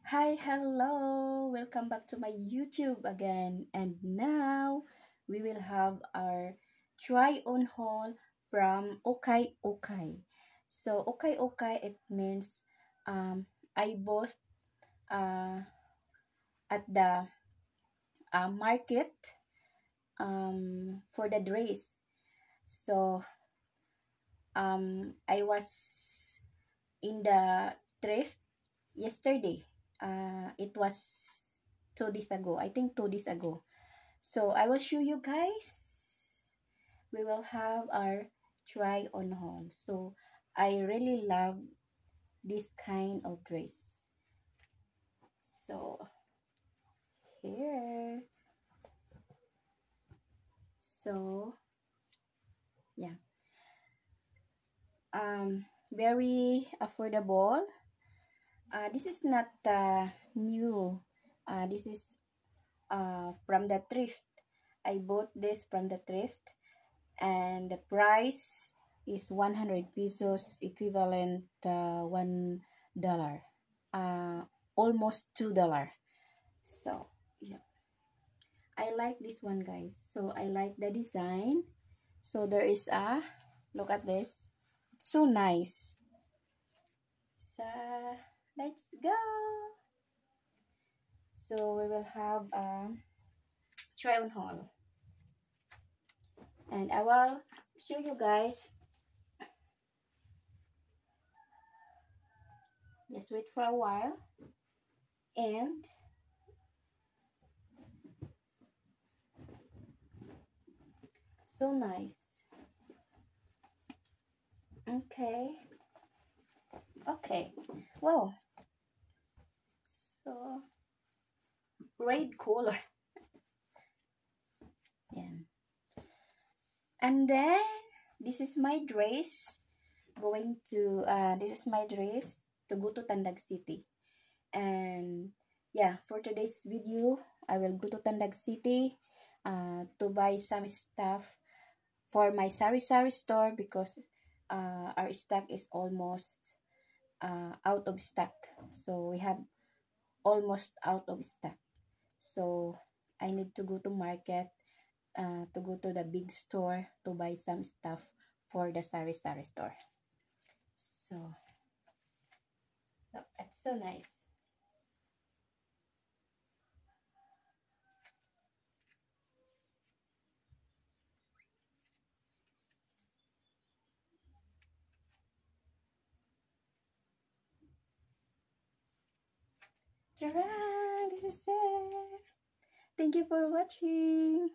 Hi, hello, welcome back to my YouTube again. And now we will have our try on haul from Okay Okay. So Okay Okay, it means I bought uh, at the market for the dress. So I was in the thrift yesterday. It was 2 days ago. I think 2 days ago. So I will show you guys. We will have our try on haul. So I really love this kind of dress. So here. So yeah. Very affordable. This is not new. This is from the thrift. I bought this from the thrift, and the price is 100 pesos, equivalent $1, uh, almost $2. So yeah, I like this one, guys. So I like the design. So there is a look at this. It's so nice. So let's go. So we will have a try on haul, and I will show you guys. Just wait for a while. And so nice. Okay, wow, so red color. Yeah. And then this is my dress this is my dress to go to Tandag City. And yeah, for today's video I will go to Tandag City to buy some stuff for my sari-sari store, because our stock is almost out of stock. So we have almost out of stock. So I need to go to market, to go to the big store to buy some stuff for the sari-sari store. So look, it's so nice. Ta-ra! This is it. Thank you for watching.